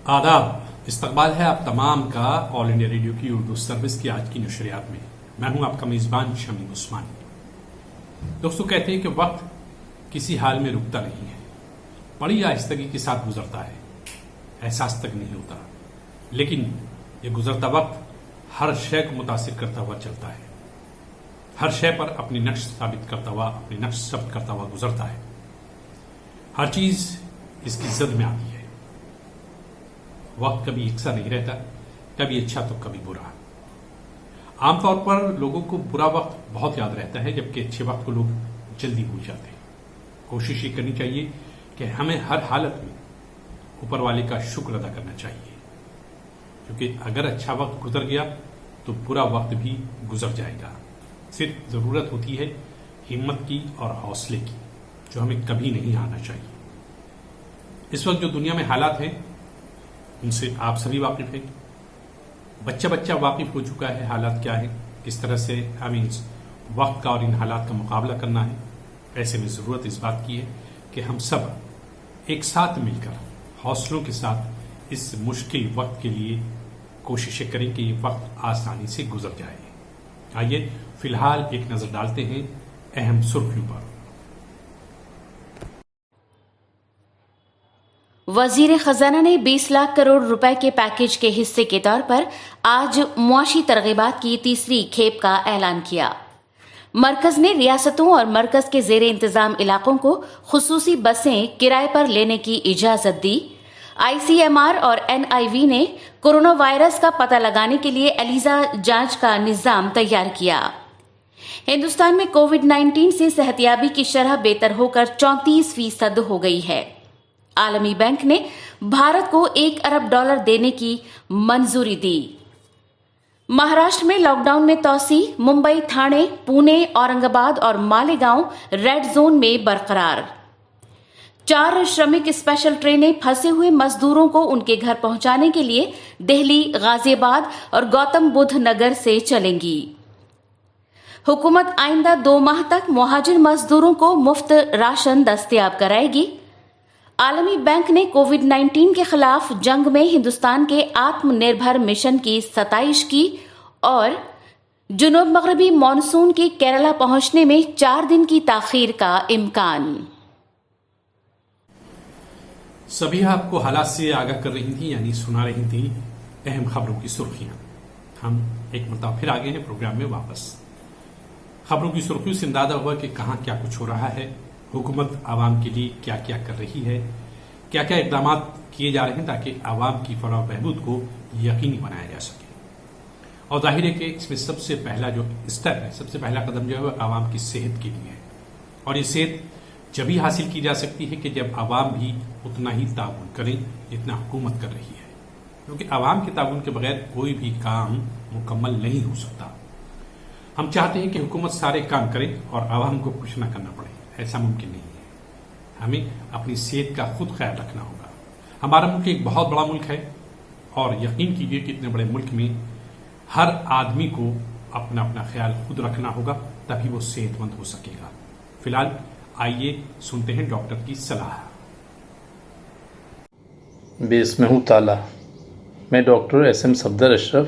आदाब। इस्तकबाल है आप तमाम का ऑल इंडिया रेडियो की उर्दू सर्विस की आज की नशरियात में। मैं हूं आपका मेजबान शमीम उस्मानी। दोस्तों, कहते हैं कि वक्त किसी हाल में रुकता नहीं है, बड़ी आहिस्तगी के साथ गुजरता है, एहसास तक नहीं होता। लेकिन ये गुजरता वक्त हर शय को मुतासिर करता हुआ चलता है, हर शय पर अपनी नक्श साबित करता हुआ, अपनी नक्श साबित करता हुआ गुजरता है। हर चीज इसकी जद में आती है। वक्त कभी एक सा नहीं रहता, कभी अच्छा तो कभी बुरा। आमतौर पर लोगों को बुरा वक्त बहुत याद रहता है, जबकि अच्छे वक्त को लोग जल्दी भूल जाते हैं। कोशिश ये करनी चाहिए कि हमें हर हालत में ऊपर वाले का शुक्र अदा करना चाहिए, क्योंकि अगर अच्छा वक्त गुजर गया तो बुरा वक्त भी गुजर जाएगा। सिर्फ जरूरत होती है हिम्मत की और हौसले की, जो हमें कभी नहीं हारना चाहिए। इस वक्त जो दुनिया में हालात हैं उनसे आप सभी वाकिफ हैं। बच्चा बच्चा वाकिफ हो चुका है हालात क्या है, किस तरह से हमें इस वक्त का और इन हालात का मुकाबला करना है। ऐसे में जरूरत इस बात की है कि हम सब एक साथ मिलकर हौसलों के साथ इस मुश्किल वक्त के लिए कोशिशें करें कि ये वक्त आसानी से गुजर जाए। आइए फिलहाल एक नजर डालते हैं अहम सुर्खियों पर। वजीर खजाना ने 20 लाख करोड़ रुपए के पैकेज के हिस्से के तौर पर आज मुआशी तरगीबात की तीसरी खेप का ऐलान किया। मरकज ने रियासतों और मरकज के जेर इंतजाम इलाकों को खुसूसी बसें किराए पर लेने की इजाजत दी। आईसीएमआर और एनआईवी ने कोरोना वायरस का पता लगाने के लिए एलिजा जांच का निजाम तैयार किया। हिंदुस्तान में कोविड-19 से सेहतियाबी की शरह बेहतर होकर 34% हो गई है। आलमी बैंक ने भारत को $1 अरब देने की मंजूरी दी। महाराष्ट्र में लॉकडाउन में तोसी, मुंबई, ठाणे, पुणे, औरंगाबाद और मालेगांव रेड जोन में बरकरार। 4 श्रमिक स्पेशल ट्रेनें फंसे हुए मजदूरों को उनके घर पहुंचाने के लिए दिल्ली, गाजियाबाद और गौतम बुद्ध नगर से चलेंगी। हुकूमत आइंदा 2 माह तक मुहाजिर मजदूरों को मुफ्त राशन दस्तयाब कराएगी। आलमी बैंक ने कोविड-19 के खिलाफ जंग में हिंदुस्तान के आत्मनिर्भर मिशन की सताइश की और जुनूब मगरबी मानसून के केरला पहुंचने में 4 दिन की ताखीर का इम्कान। सभी आपको हालात से आगाह कर रही थी, यानी सुना रही थी अहम खबरों की सुर्खियां। हम एक मरतबा फिर आ गए हैं प्रोग्राम में वापस। खबरों की सुर्खियों से अंदाजा हुआ कि कहां क्या कुछ हो रहा है, हुकूमत आवाम के लिए क्या क्या कर रही है, क्या क्या इकदाम किए जा रहे हैं ताकि आवाम की फलाह बहबूद को यकीनी बनाया जा सके। और जाहिर है कि इसमें सबसे पहला जो स्टेप है, सबसे पहला कदम जो है वो आवाम की सेहत के लिए है। और ये सेहत जब ही हासिल की जा सकती है कि जब आवाम भी उतना ही ताउन करें जितना हुकूमत कर रही है, क्योंकि आवाम के ताउन के बगैर कोई भी काम मुकम्मल नहीं हो सकता। हम चाहते हैं कि हुकूमत सारे काम करे और आवाम को कुछ न करना पड़े, ऐसा मुमकिन नहीं है। हमें अपनी सेहत का खुद ख्याल रखना होगा। हमारा मुल्क एक बहुत बड़ा मुल्क है और यकीन कीजिए कि इतने बड़े मुल्क में हर आदमी को अपना अपना ख्याल खुद रखना होगा, तभी वो सेहतमंद हो सकेगा। फिलहाल आइए सुनते हैं डॉक्टर की सलाह। बिस्मिल्लाह ताला। मैं doctor SM Safdar Ashraf,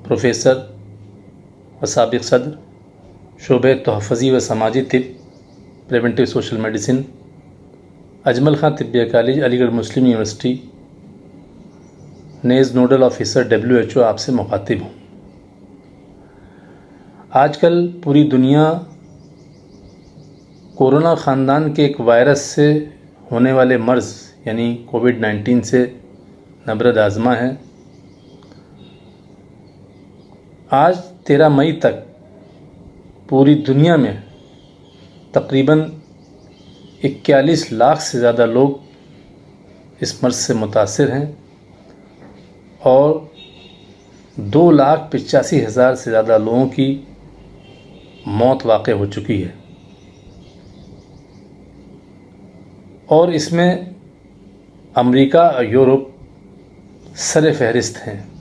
professor व साबिक सदर शोबे तहफ़्फ़ुज़ी व समाजी तिब, preventive social medicine, Ajmal Khan Tibbia college, Aligarh Muslim university, नेज़ नोडल ऑफिसर WHO आपसे मुखातिब हूँ। आजकल पूरी दुनिया कोरोना ख़ानदान के एक वायरस से होने वाले मर्ज़ यानी कोविड-19 से नबरद आज़मा है। आज 13 मई तक पूरी दुनिया में तकरीबन 41 लाख से ज़्यादा लोग इस मर्ज़ से मुतासिर हैं और 2,85,000 से ज़्यादा लोगों की मौत वाक़ई हो चुकी है। और इसमें अमेरिका और यूरोप सर फहरिस्त हैं।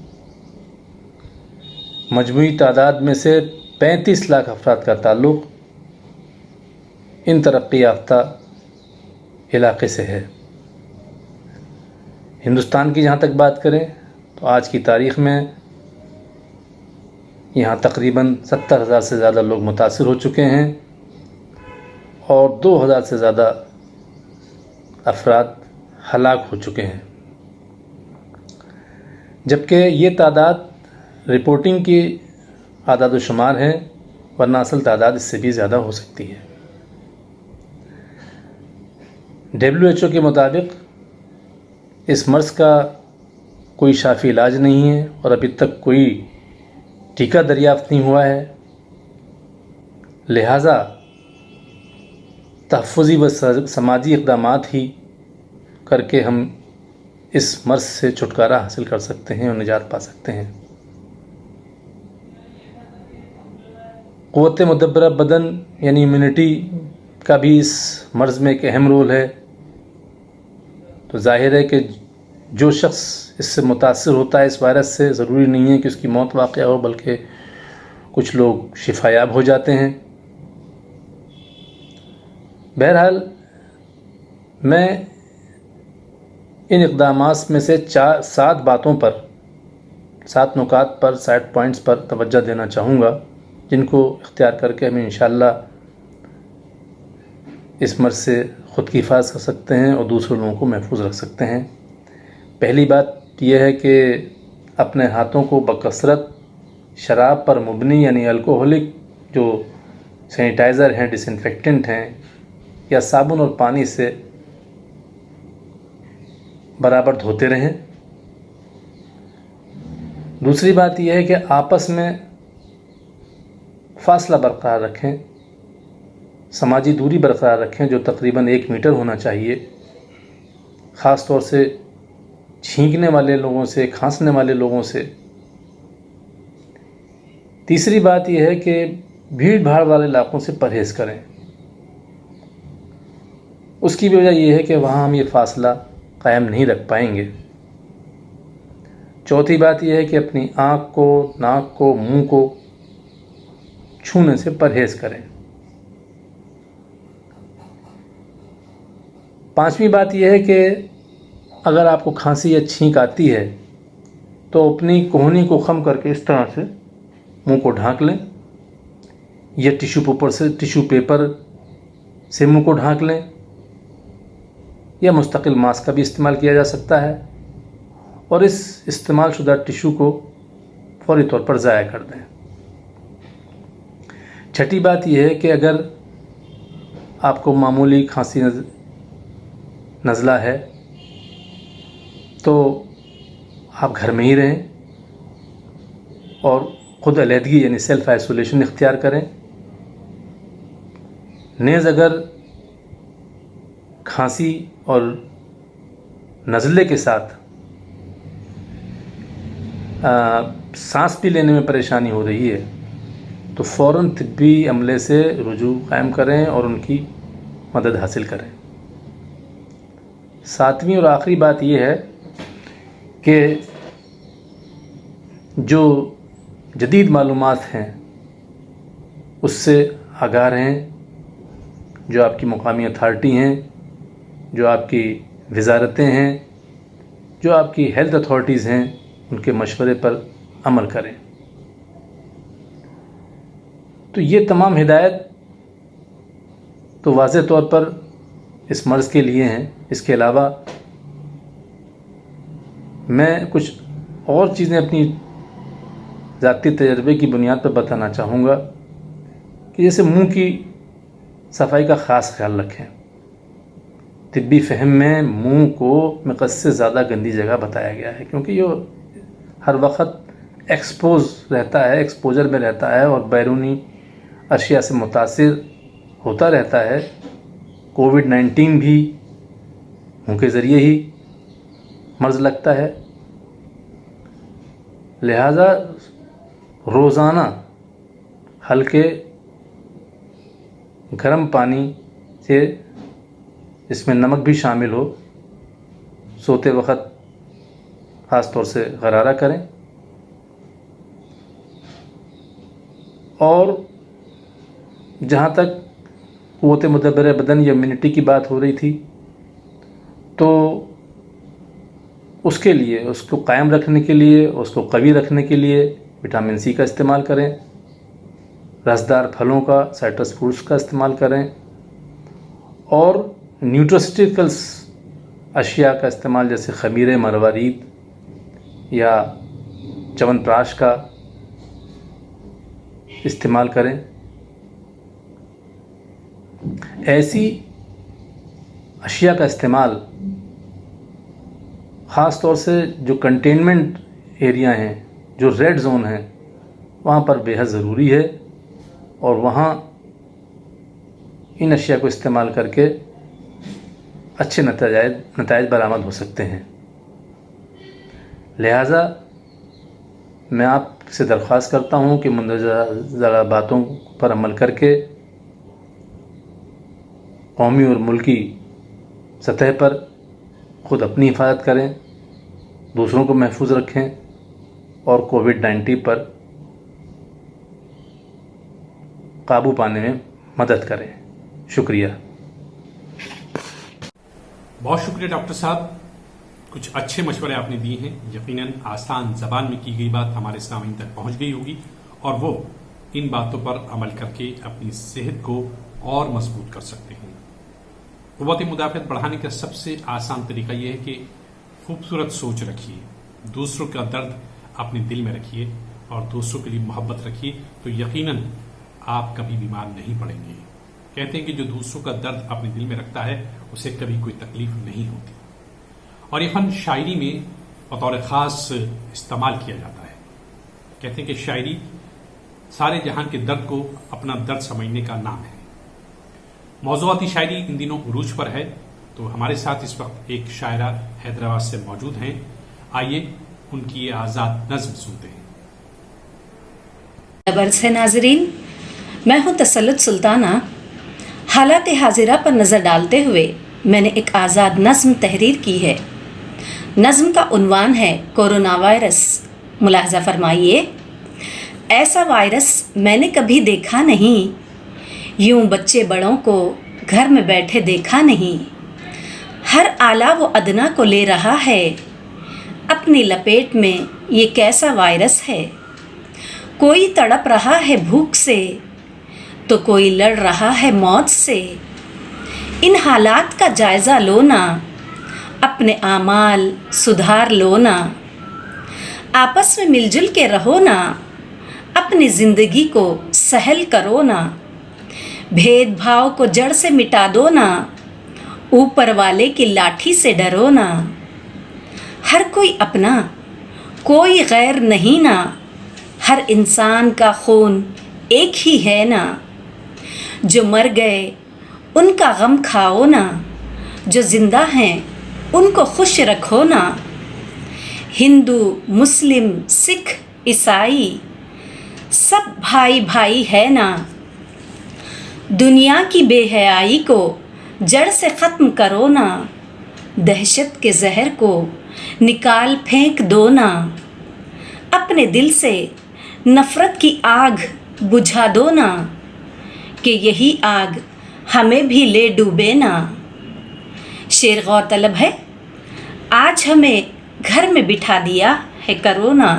मजमूई तादाद में से 35 लाख अफराद का ताल्लुक़ इन तरक्की याफ्ता इलाक़े से है। ہندوستان کی جہاں تک بات کریں تو آج کی تاریخ میں یہاں تقریباً 70,000 سے زیادہ لوگ متاثر ہو چکے ہیں اور 2,000 سے زیادہ افراد ہلاک ہو چکے ہیں، جبکہ یہ تعداد رپورٹنگ کی اعداد و شمار ہیں، ورنہ اصل تعداد اس سے بھی زیادہ ہو سکتی ہے۔ WHO کے مطابق اس مرض کا کوئی شافی علاج نہیں ہے اور ابھی تک کوئی ٹیکہ دریافت نہیں ہوا ہے، لہٰذا تحفظی و سماجی اقدامات ہی کر کے ہم اس مرض سے چھٹکارا حاصل کر سکتے ہیں اور نجات پا سکتے ہیں۔ قوت مدبرہ بدن یعنی امیونٹی کا بھی اس مرض میں ایک اہم رول ہے۔ تو ظاہر ہے کہ جو شخص اس سے متاثر ہوتا ہے اس وائرس سے، ضروری نہیں ہے کہ اس کی موت واقع ہو، بلکہ کچھ لوگ شفا یاب ہو جاتے ہیں۔ بہرحال میں ان اقدامات میں سے 7 باتوں پر، 7 نکات پر، 7 پوائنٹس پر توجہ دینا چاہوں گا، جن کو اختیار کر کے ہمیں انشاءاللہ اس مرض سے خود کی حفاظت کر سکتے ہیں اور دوسرے لوگوں کو محفوظ رکھ سکتے ہیں۔ پہلی بات یہ ہے کہ اپنے ہاتھوں کو بکثرت شراب پر مبنی یعنی الکوہولک جو سینیٹائزر ہیں، ڈس انفیکٹنٹ ہیں، یا صابن اور پانی سے برابر دھوتے رہیں۔ دوسری بات یہ ہے کہ آپس میں فاصلہ برقرار رکھیں، سماجی دوری برقرار رکھیں جو تقریباً 1 میٹر ہونا چاہیے، خاص طور سے چھینکنے والے لوگوں سے، کھانسنے والے لوگوں سے۔ تیسری بات یہ ہے کہ بھیڑ بھاڑ والے علاقوں سے پرہیز کریں۔ اس کی بھی وجہ یہ ہے کہ وہاں ہم یہ فاصلہ قائم نہیں رکھ پائیں گے۔ چوتھی بات یہ ہے کہ اپنی آنکھ کو، ناک کو، منہ کو چھونے سے پرہیز کریں۔ پانچویں بات یہ ہے کہ اگر آپ کو کھانسی یا چھینک آتی ہے تو اپنی کوہنی کو خم کر کے اس طرح سے منہ کو ڈھانک لیں، یا ٹیشو پیپر سے منہ کو ڈھانک لیں، یا مستقل ماسک کا بھی استعمال کیا جا سکتا ہے، اور اس استعمال شدہ ٹیشو کو فوری طور پر ضائع کر دیں۔ چھٹی بات یہ ہے کہ اگر آپ کو معمولی کھانسی نزلہ ہے تو آپ گھر میں ہی رہیں اور خود علیحدگی یعنی سیلف آئسولیشن اختیار کریں۔ نیز اگر کھانسی اور نزلے کے ساتھ سانس بھی لینے میں پریشانی ہو رہی ہے تو فوراً طبی عملے سے رجوع قائم کریں اور ان کی مدد حاصل کریں۔ ساتویں اور آخری بات یہ ہے کہ جو جدید معلومات ہیں اس سے آگاہ رہیں، جو آپ کی مقامی اتھارٹی ہیں، جو آپ کی وزارتیں ہیں، جو آپ کی ہیلتھ اتھارٹیز ہیں، ان کے مشورے پر عمل کریں۔ تو یہ تمام ہدایت تو واضح طور پر اس مرض کے لیے ہیں۔ اس کے علاوہ میں کچھ اور چیزیں اپنی ذاتی تجربے کی بنیاد پر بتانا چاہوں گا کہ جیسے منہ کی صفائی کا خاص خیال رکھیں۔ طبی فہم میں منہ کو مقصد سے زیادہ گندی جگہ بتایا گیا ہے، کیونکہ یہ ہر وقت ایکسپوجر میں رہتا ہے اور بیرونی اشیاء سے متاثر ہوتا رہتا ہے۔ کووڈ-19 بھی منہ کے ذریعے ہی مرض لگتا ہے، لہذا روزانہ ہلکے گرم پانی سے، اس میں نمک بھی شامل ہو، سوتے وقت خاص طور سے غرارہ کریں۔ اور جہاں تک قوت مدبرہ بدن یا امیونٹی کی بات ہو رہی تھی، تو اس کے لیے اس کو قائم رکھنے کے لیے اس کو قوی رکھنے کے لیے وٹامن سی کا استعمال کریں، رسدار پھلوں کا سائٹرس فروٹس کا استعمال کریں، اور نیوٹراسٹیکلس اشیاء کا استعمال جیسے خمیر مروارید یا چون پراش کا استعمال کریں۔ ایسی اشیاء کا استعمال خاص طور سے جو کنٹینمنٹ ایریا ہیں، جو ریڈ زون ہیں، وہاں پر بے حد ضروری ہے، اور وہاں ان اشیاء کو استعمال کر کے اچھے نتائج برآمد ہو سکتے ہیں۔ لہٰذا میں آپ سے درخواست کرتا ہوں کہ مندرجہ باتوں پر عمل کر کے قومی اور ملکی سطح پر خود اپنی حفاظت کریں، دوسروں کو محفوظ رکھیں، اور کووڈ-19 پر قابو پانے میں مدد کریں۔ شکریہ۔ بہت شکریہ ڈاکٹر صاحب، کچھ اچھے مشورے آپ نے دیے ہیں۔ یقیناً آسان زبان میں کی گئی بات ہمارے سامعین تک پہنچ گئی ہوگی، اور وہ ان باتوں پر عمل کر کے اپنی صحت کو اور مضبوط کر سکتے ہیں۔ قوت مدافعت بڑھانے کا سب سے آسان طریقہ یہ ہے کہ خوبصورت سوچ رکھیے، دوسروں کا درد اپنے دل میں رکھیے اور دوسروں کے لیے محبت رکھیے، تو یقیناً آپ کبھی بیمار نہیں پڑیں گے۔ کہتے ہیں کہ جو دوسروں کا درد اپنے دل میں رکھتا ہے اسے کبھی کوئی تکلیف نہیں ہوتی، اور یہ فن شاعری میں بطور خاص استعمال کیا جاتا ہے۔ کہتے ہیں کہ شاعری سارے جہان کے درد کو اپنا درد سمجھنے کا نام ہے۔ موضوعاتی شاعری ان دنوں عروج پر ہے، تو ہمارے ساتھ اس وقت ایک شاعرہ حیدرآباد سے موجود ہیں۔ آئیے ان کی یہ آزاد نظم سنتے ہیں۔ برس ہے ناظرین، میں ہوں تسلط سلطانہ۔ حالات حاضرہ پر نظر ڈالتے ہوئے میں نے ایک آزاد نظم تحریر کی ہے۔ نظم کا عنوان ہے کورونا وائرس۔ ملاحظہ فرمائیے، ایسا وائرس میں نے کبھی دیکھا نہیں، یوں بچے بڑوں کو گھر میں بیٹھے دیکھا نہیں۔ ہر اعلیٰ و ادنا کو لے رہا ہے اپنی لپیٹ میں، یہ کیسا وائرس ہے۔ کوئی تڑپ رہا ہے بھوک سے تو کوئی لڑ رہا ہے موت سے۔ ان حالات کا جائزہ لو نا، اپنے اعمال سدھار لو نا، آپس میں مل جل کے رہو نا، اپنی زندگی کو سہل کرو نا، بھید بھاؤ کو جڑ سے مٹا دو نا، اوپر والے کی لاٹھی سے ڈرو نا۔ ہر کوئی اپنا کوئی غیر نہیں نا، ہر انسان کا خون ایک ہی ہے نا۔ جو مر گئے ان کا غم کھاؤ نا، جو زندہ ہیں ان کو خوش رکھو نا۔ ہندو مسلم سکھ عیسائی سب بھائی بھائی ہے نا۔ دنیا کی بے حیائی کو جڑ سے ختم کرو نا، دہشت کے زہر کو نکال پھینک دو نا، اپنے دل سے نفرت کی آگ بجھا دو نا، کہ یہی آگ ہمیں بھی لے ڈوبے نا۔ شعر غور طلب ہے۔ آج ہمیں گھر میں بٹھا دیا ہے کرونا،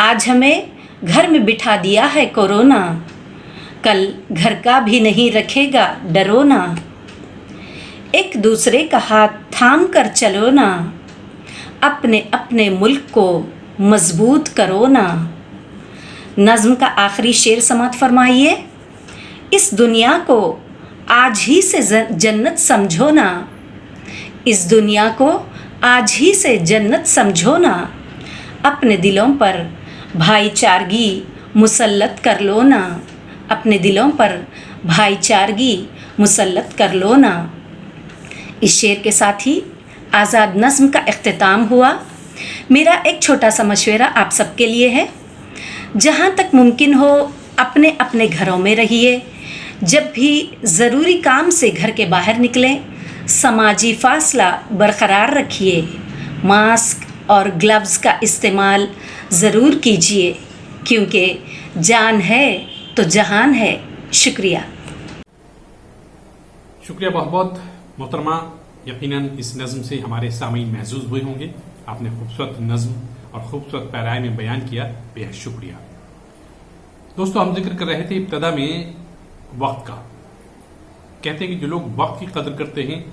آج ہمیں گھر میں بٹھا دیا ہے کورونا، کل گھر کا بھی نہیں رکھے گا ڈرو نا۔ ایک دوسرے کا ہاتھ تھام کر چلو نا، اپنے اپنے ملک کو مضبوط کرو نا۔ نظم کا آخری شعر سماعت فرمائیے۔ اس دنیا کو آج ہی سے جنت سمجھو نا، اس دنیا کو آج ہی سے جنت سمجھو نا، اپنے دلوں پر بھائی چارگی مسلط کر لو نا، اپنے دلوں پر بھائی چارگی مسلط کر لو نا۔ اس شعر کے ساتھ ہی آزاد نظم کا اختتام ہوا۔ میرا ایک چھوٹا سا مشورہ آپ سب کے لیے ہے، جہاں تک ممکن ہو اپنے اپنے گھروں میں رہیے، جب بھی ضروری کام سے گھر کے باہر نکلیں سماجی فاصلہ برقرار رکھیے، ماسک اور گلوز کا استعمال ضرور کیجیے، کیونکہ جان ہے تو جہان ہے۔ شکریہ۔ شکریہ بہت بہت محترمہ यकीनन इस नज़म से हमारे सामीन महसूस हुए होंगे। आपने खूबसूरत नज़म और खूबसूरत पैराए में बयान किया, बेहद शुक्रिया। दोस्तों, हम जिक्र कर रहे थे इब्तदा में वक्त का। कहते हैं कि जो लोग वक्त की कदर करते हैं,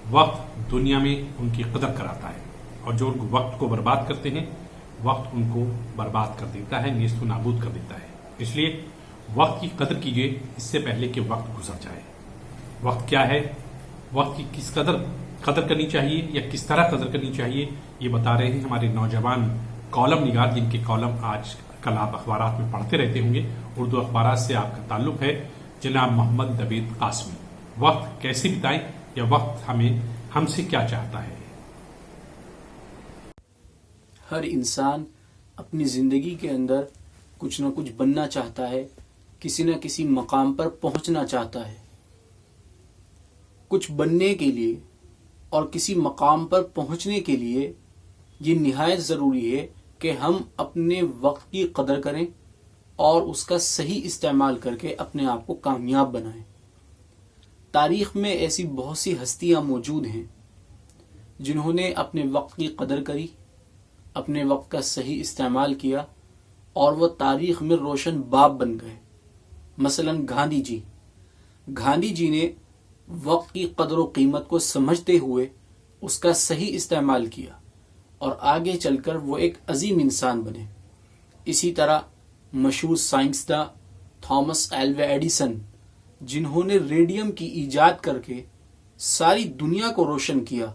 वक्त दुनिया में उनकी कदर कराता है, और जो लोग वक्त को बर्बाद करते हैं, वक्त उनको बर्बाद कर देता है, नेस्त नाबूद कर देता है। इसलिए वक्त की कदर कीजिए इससे पहले कि वक्त गुजर जाए। वक्त क्या है, वक्त की किस कदर करनी चाहिए या किस तरह कदर करनी चाहिए, ये बता रहे हैं हमारे नौजवान कॉलम निगार, जिनके कॉलम आज कल आप अखबारात में पढ़ते रहते होंगे। उर्दू अखबारात से आपका ताल्लुक है, जनाब मोहम्मद नवीद कासमी। वक्त कैसे बिताएं या वक्त हमसे क्या चाहता है। हर इंसान अपनी ज़िंदगी के अंदर कुछ न कुछ बनना चाहता है, किसी न किसी मकाम पर पहुंचना चाहता है। कुछ बनने के लिए और किसी मकाम पर पहुंचने के लिए ये निहायत ज़रूरी है कि हम अपने वक्त की कदर करें और उसका सही इस्तेमाल करके अपने आप को कामयाब बनाएं। तारीख़ में ऐसी बहुत सी हस्तियां मौजूद हैं जिन्होंने अपने वक्त की कदर करी, अपने वक्त का सही इस्तेमाल किया और वो तारीख़ में रोशन बाब बन गए। मसलन गांधी जी ने वक्त की कदर व कीमत को समझते हुए उसका सही इस्तेमाल किया और आगे चलकर वो एक अजीम इंसान बने। इसी तरह मशहूर साइंसदां थॉमस एल्वा एडिसन, जिन्होंने रेडियम की ईजाद करके सारी दुनिया को रोशन किया,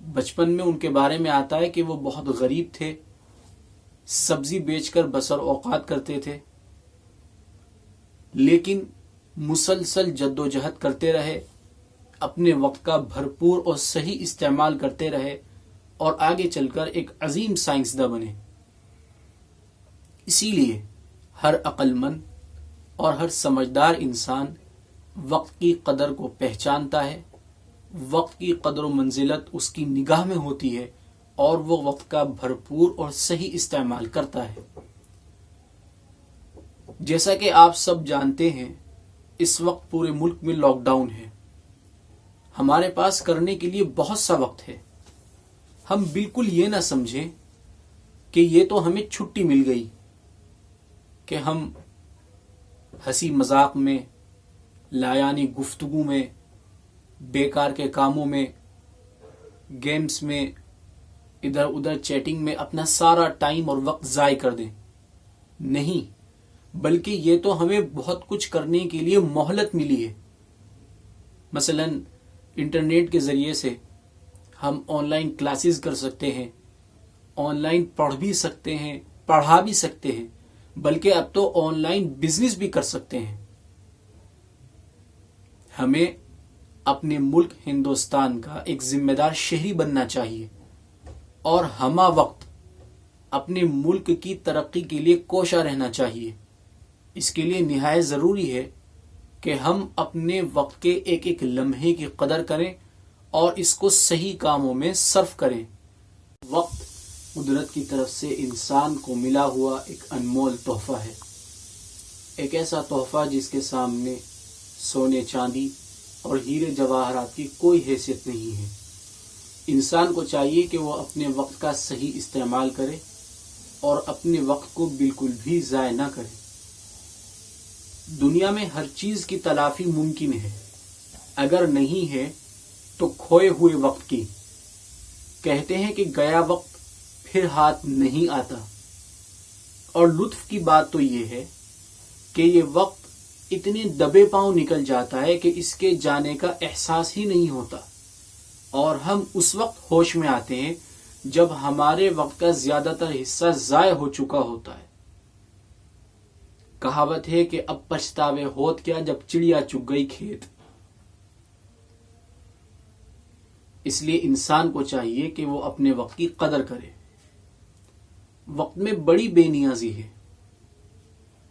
बचपन में उनके बारे में आता है कि वो बहुत गरीब थे, सब्जी बेचकर बसर औकात करते थे, लेकिन मुसलसल जद्दोजहद करते रहे, अपने वक्त का भरपूर और सही इस्तेमाल करते रहे और आगे चलकर एक अजीम साइंसदां बने। इसीलिए हर अक्लमंद और हर समझदार इंसान वक्त की कदर को पहचानता है, वक्त की कदर व मंजिलत उसकी निगाह में होती है और वो वक्त का भरपूर और सही इस्तेमाल करता है। जैसा कि आप सब जानते हैं, इस वक्त पूरे मुल्क में लॉकडाउन है। हमारे पास करने के लिए बहुत सा वक्त है। हम बिल्कुल ये ना समझें कि ये तो हमें छुट्टी मिल गई कि हम हंसी मजाक में, लायानी गुफ्तगू में, बेकार के कामों में, गेम्स में, इधर उधर चैटिंग में अपना सारा टाइम और वक्त ज़ाय कर दें। नहीं, बल्कि ये तो हमें बहुत कुछ करने के लिए मोहलत मिली है। मसलन इंटरनेट के ज़रिए से हम ऑनलाइन क्लासेस कर सकते हैं, ऑनलाइन पढ़ भी सकते हैं, पढ़ा भी सकते हैं, बल्कि अब तो ऑनलाइन बिजनेस भी कर सकते हैं। हमें अपने मुल्क हिंदुस्तान का एक जिम्मेदार शहरी बनना चाहिए और हमा वक्त अपने मुल्क की तरक्की के लिए कोशा रहना चाहिए। इसके लिए निहायत ज़रूरी है कि हम अपने वक्त के एक एक लम्हे की कदर करें और इसको सही कामों में सर्फ करें। वक्त कुदरत की तरफ से इंसान को मिला हुआ एक अनमोल तोहफा है, एक ऐसा तोहफा जिसके सामने सोने चांदी और हीरे जवाहरात की कोई हैसियत नहीं है। इंसान को चाहिए कि वो अपने वक्त का सही इस्तेमाल करे और अपने वक्त को बिल्कुल भी ज़ाय ना करे। दुनिया में हर चीज़ की तलाफी मुमकिन है, अगर नहीं है तो खोए हुए वक्त की। कहते हैं कि गया वक्त फिर हाथ नहीं आता, और लुत्फ की बात तो ये है कि ये वक्त इतने दबे पांव निकल जाता है कि इसके जाने का एहसास ही नहीं होता, और हम उस वक्त होश में आते हैं जब हमारे वक्त का ज्यादातर हिस्सा ज़ाय हो चुका होता है। कहावत है कि अब पछतावे होत क्या जब चिड़िया चुग गई खेत। इसलिए इंसान को चाहिए कि वो अपने वक्त की कदर करे। वक्त में बड़ी बेनियाजी है,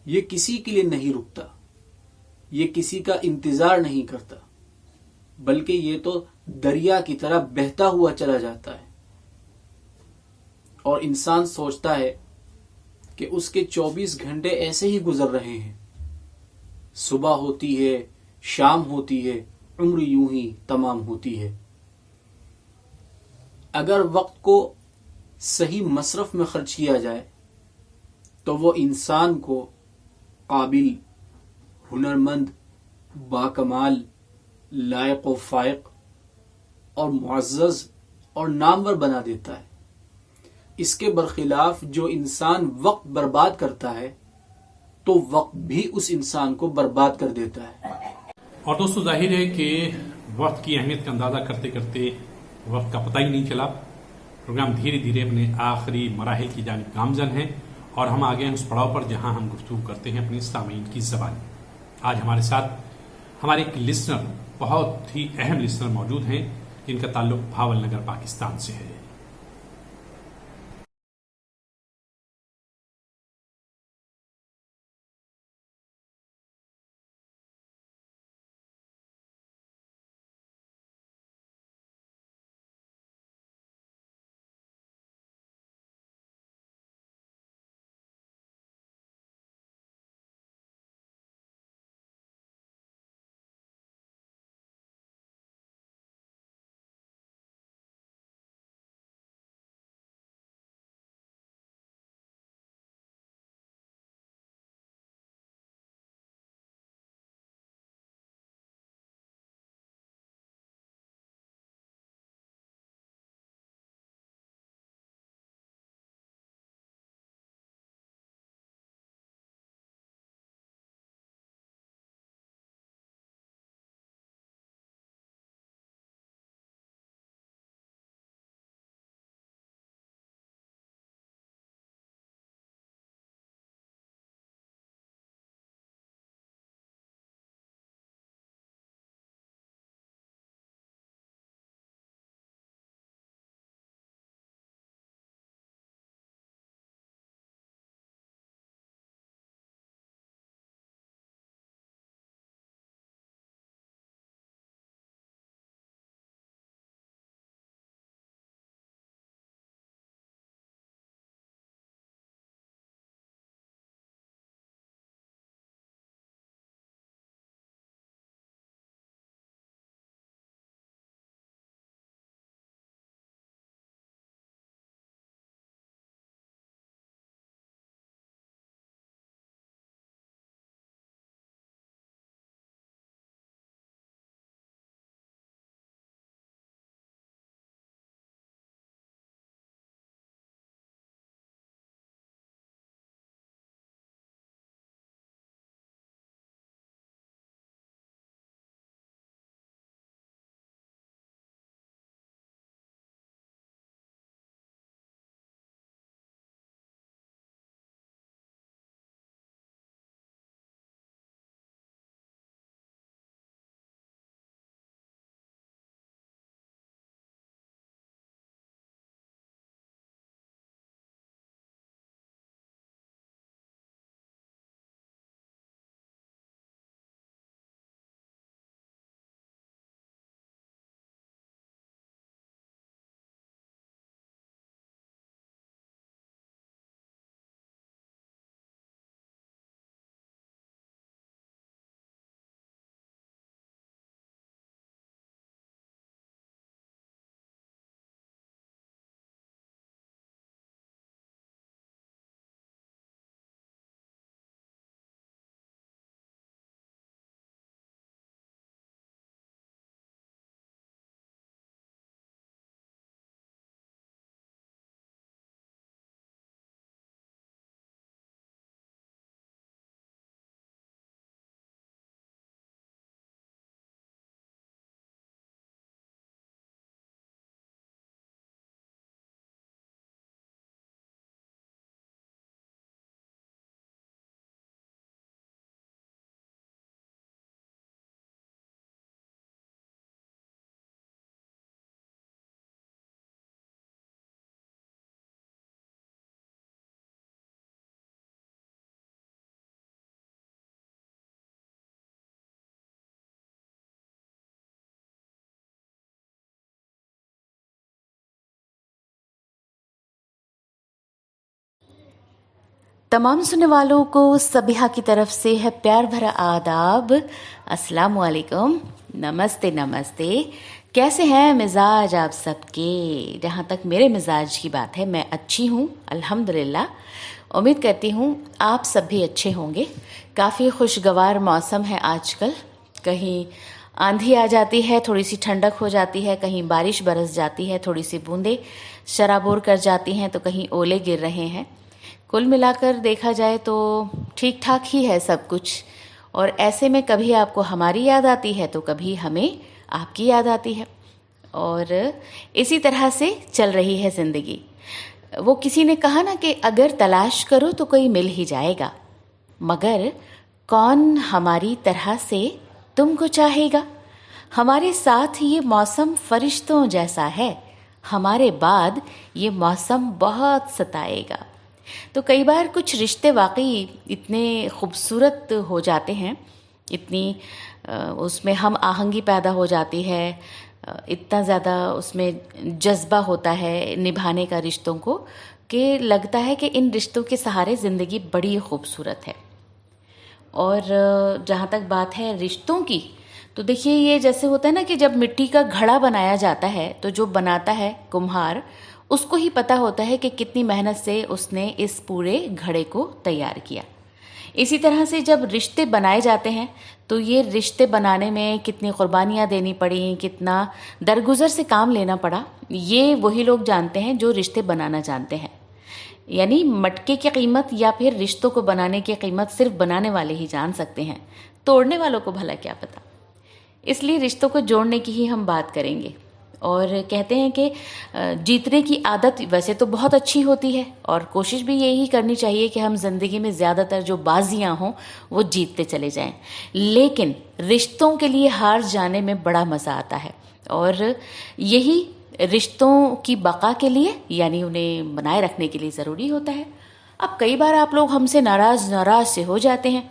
ये किसी के लिए नहीं रुकता, ये किसी का इंतजार नहीं करता, बल्कि ये तो दरिया की तरह बहता हुआ चला जाता है। और इंसान सोचता है कि उसके 24 घंटे ऐसे ही गुजर रहे हैं। सुबह होती है, शाम होती है, उम्र यूं ही तमाम होती है। اگر وقت کو صحیح مصرف میں خرچ کیا جائے تو وہ انسان کو قابل، ہنرمند، باکمال، لائق و فائق اور معزز اور نامور بنا دیتا ہے۔ اس کے برخلاف جو انسان وقت برباد کرتا ہے تو وقت بھی اس انسان کو برباد کر دیتا ہے۔ اور دوستو ظاہر ہے کہ وقت کی اہمیت کا اندازہ کرتے کرتے وقت کا پتہ ہی نہیں چلا۔ پروگرام دھیرے دھیرے اپنے آخری مراحل کی جانب گامزن ہے اور ہم آگے ہیں اس پڑاؤ پر جہاں ہم گفتگو کرتے ہیں اپنے سامعین کی زبان۔ آج ہمارے ساتھ ہمارے ایک لسنر، بہت ہی اہم لسنر موجود ہیں جن کا تعلق بھاول نگر پاکستان سے ہے۔ تمام سننے والوں کو سبیحہ کی طرف سے ہے پیار بھرا آداب۔ السلام علیکم، نمستے نمستے۔ कैसे हैं मिजाज आप सबके? जहाँ तक मेरे मिजाज की बात है, मैं अच्छी हूँ अल्हम्दुलिल्लाह। उम्मीद करती हूँ आप सब भी अच्छे होंगे। काफ़ी खुशगवार मौसम है आजकल। कहीं आंधी आ जाती है, थोड़ी सी ठंडक हो जाती है, कहीं बारिश बरस जाती है, थोड़ी सी बूंदें शराबोर कर जाती हैं, तो कहीं ओले गिर रहे हैं। कुल मिलाकर देखा जाए तो ठीक ठाक ही है सब कुछ। और ऐसे में कभी आपको हमारी याद आती है तो कभी हमें आपकी याद आती है, और इसी तरह से चल रही है ज़िंदगी। वो किसी ने कहा ना कि अगर तलाश करो तो कोई मिल ही जाएगा, मगर कौन हमारी तरह से तुमको चाहेगा। हमारे साथ ये मौसम फरिश्तों जैसा है, हमारे बाद ये मौसम बहुत सताएगा। तो कई बार कुछ रिश्ते वाकई इतने खूबसूरत हो जाते हैं, इतनी उसमें हम आहंगी पैदा हो जाती है, इतना ज़्यादा उसमें जज्बा होता है निभाने का रिश्तों को, कि लगता है कि इन रिश्तों के सहारे ज़िंदगी बड़ी खूबसूरत है। और जहाँ तक बात है रिश्तों की, तो देखिए ये जैसे होता है ना कि जब मिट्टी का घड़ा बनाया जाता है तो जो बनाता है कुम्हार, उसको ही पता होता है कि कितनी मेहनत से उसने इस पूरे घड़े को तैयार किया। इसी तरह से जब रिश्ते बनाए जाते हैं तो ये रिश्ते बनाने में कितनी कुर्बानियाँ देनी पड़ी, कितना दरगुजर से काम लेना पड़ा, ये वही लोग जानते हैं जो रिश्ते बनाना जानते हैं। यानी मटके की कीमत या फिर रिश्तों को बनाने की कीमत सिर्फ बनाने वाले ही जान सकते हैं, तोड़ने वालों को भला क्या पता। इसलिए रिश्तों को जोड़ने की ही हम बात करेंगे। और कहते हैं कि जीतने की आदत वैसे तो बहुत अच्छी होती है, और कोशिश भी यही करनी चाहिए कि हम ज़िंदगी में ज़्यादातर जो बाजियां हों वो जीतते चले जाएं। लेकिन रिश्तों के लिए हार जाने में बड़ा मज़ा आता है, और यही रिश्तों की बका के लिए यानी उन्हें बनाए रखने के लिए ज़रूरी होता है। अब कई बार आप लोग हमसे नाराज़ से हो जाते हैं,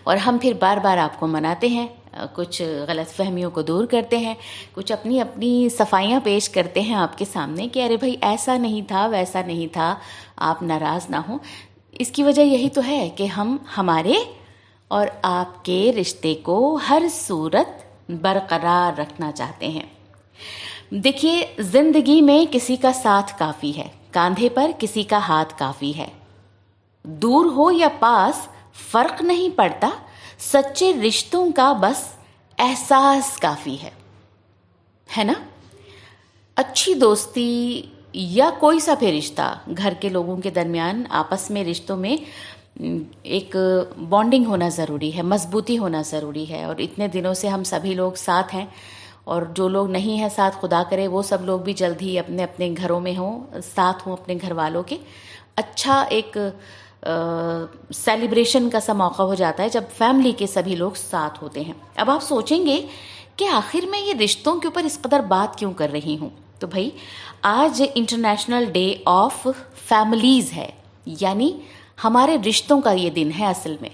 और हम फिर बार बार आपको मनाते हैं, कुछ गलत फहमियों को दूर करते हैं, कुछ अपनी अपनी सफाइयाँ पेश करते हैं आपके सामने कि अरे भाई ऐसा नहीं था, वैसा नहीं था, आप नाराज़ ना हो। इसकी वजह यही तो है कि हम हमारे और आपके रिश्ते को हर सूरत बरकरार रखना चाहते हैं। देखिए ज़िंदगी में किसी का साथ काफ़ी है, कांधे पर किसी का हाथ काफ़ी है। दूर हो या पास फर्क नहीं पड़ता, सच्चे रिश्तों का बस एहसास काफ़ी है ना। अच्छी दोस्ती या कोई सा भी रिश्ता, घर के लोगों के दरमियान आपस में रिश्तों में एक बॉन्डिंग होना ज़रूरी है, मजबूती होना ज़रूरी है। और इतने दिनों से हम सभी लोग साथ हैं, और जो लोग नहीं हैं साथ, खुदा करे वो सब लोग भी जल्द ही अपने अपने घरों में हों, साथ हों अपने घर वालों के। अच्छा एक सेलिब्रेशन का सा मौका हो जाता है जब फैमिली के सभी लोग साथ होते हैं। अब आप सोचेंगे कि आखिर मैं ये रिश्तों के ऊपर इस कदर बात क्यों कर रही हूँ। तो भाई आज इंटरनेशनल डे ऑफ फैमिलीज़ है, यानी हमारे रिश्तों का ये दिन है। असल में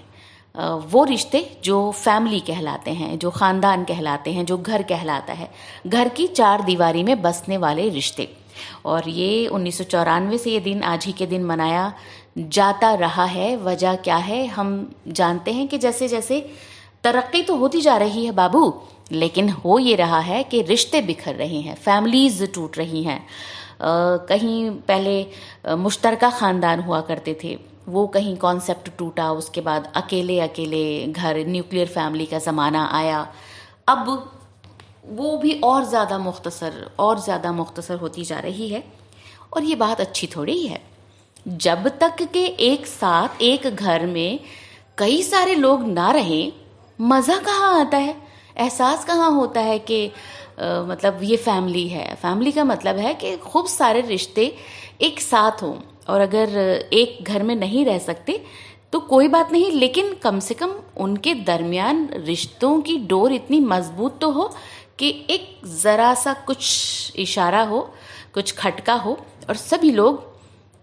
वो रिश्ते जो फैमिली कहलाते हैं, जो ख़ानदान कहलाते हैं, जो घर कहलाता है, घर की चार दीवारी में बसने वाले रिश्ते। और ये 1994 से ये दिन आज ही के दिन मनाया जाता रहा है। वजह क्या है हम जानते हैं कि जैसे जैसे तरक्की तो होती जा रही है बाबू, लेकिन हो ये रहा है कि रिश्ते बिखर रहे हैं, फैमिलीज़ टूट रही हैं। कहीं पहले मुश्तरका ख़ानदान हुआ करते थे, वो कहीं कॉन्सेप्ट टूटा, उसके बाद अकेले अकेले घर, न्यूक्लियर फैमिली का ज़माना आया। अब वो भी और ज़्यादा मुख्तसर होती जा रही है, और ये बात अच्छी थोड़ी है। जब तक के एक साथ एक घर में कई सारे लोग ना रहें, मज़ा कहाँ आता है, एहसास कहाँ होता है कि मतलब ये फैमिली है। फैमिली का मतलब है कि खूब सारे रिश्ते एक साथ हों, और अगर एक घर में नहीं रह सकते तो कोई बात नहीं, लेकिन कम से कम उनके दरमियान रिश्तों की डोर इतनी मजबूत तो हो कि एक ज़रा सा कुछ इशारा हो, कुछ खटका हो, और सभी लोग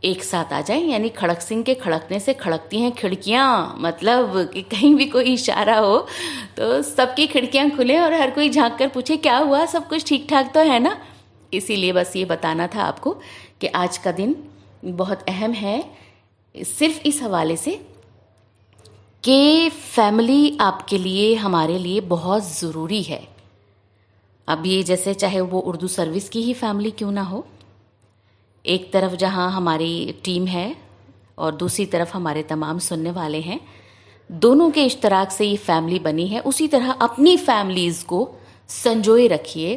एक साथ आ जाएं। यानी खड़क सिंह के खड़कने से खड़कती हैं खिड़कियाँ, मतलब कि कहीं भी कोई इशारा हो तो सबकी खिड़कियाँ खुलें और हर कोई झांक कर पूछे क्या हुआ, सब कुछ ठीक ठाक तो है ना। इसीलिए बस ये बताना था आपको कि आज का दिन बहुत अहम है, सिर्फ इस हवाले से कि फैमिली आपके लिए, हमारे लिए बहुत ज़रूरी है। اب یہ جیسے چاہے وہ اردو سروس کی ہی فیملی کیوں نہ ہو، ایک طرف جہاں ہماری ٹیم ہے اور دوسری طرف ہمارے تمام سننے والے ہیں، دونوں کے اشتراک سے یہ فیملی بنی ہے. اسی طرح اپنی فیملیز کو سنجوئے رکھیے،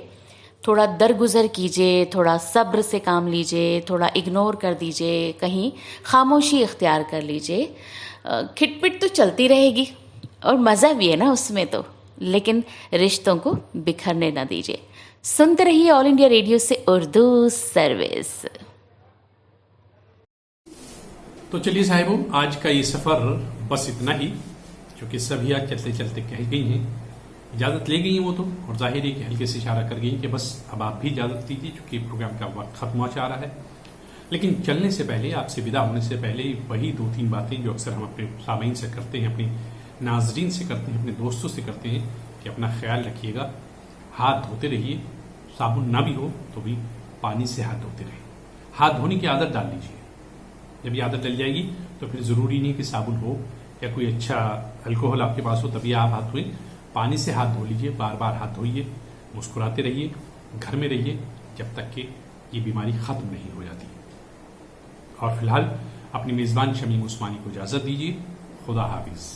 تھوڑا درگزر کیجئے، تھوڑا صبر سے کام لیجئے، تھوڑا اگنور کر دیجئے، کہیں خاموشی اختیار کر لیجئے. کھٹ پٹ تو چلتی رہے گی اور مزہ بھی ہے نا اس میں، تو لیکن رشتوں کو بکھرنے نہ دیجئے. سنتے رہیے آل انڈیا ریڈیو سے اردو سروس. تو چلیے صاحبوں، آج کا یہ سفر بس اتنا ہی، کیونکہ سبھی آج چلتے چلتے کہہ گئی ہیں، اجازت لے گئی ہیں وہ تو، اور ظاہر ہے کہ ہلکے سے اشارہ کر گئی کہ بس اب آپ بھی اجازت دیجیے چونکہ پروگرام کا وقت ختم ہو جا رہا ہے. لیکن چلنے سے پہلے، آپ سے ودا ہونے سے پہلے، وہی 2-3 باتیں جو اکثر ہم اپنے سامعین سے کرتے ہیں، اپنے ناظرین سے کرتے ہیں، اپنے دوستوں سے کرتے ہیں کہ اپنا خیال رکھیے گا، ہاتھ دھوتے رہیے، صابن نہ بھی ہو تو بھی پانی سے ہاتھ دھوتے رہیں. ہاتھ دھونے کی عادت ڈال لیجیے. جب یہ عادت ڈل جائے گی تو پھر ضروری نہیں کہ صابن ہو یا کوئی اچھا الکوہل آپ کے پاس ہو تبھی آپ ہاتھ دھوئیں. پانی سے ہاتھ دھو لیجیے، بار بار ہاتھ دھوئیے، مسکراتے رہیے، گھر میں رہیے جب تک کہ یہ بیماری ختم نہیں ہو جاتی. اور فی الحال اپنی میزبان شمیم عثمانی کو اجازت دیجیے. خدا حافظ.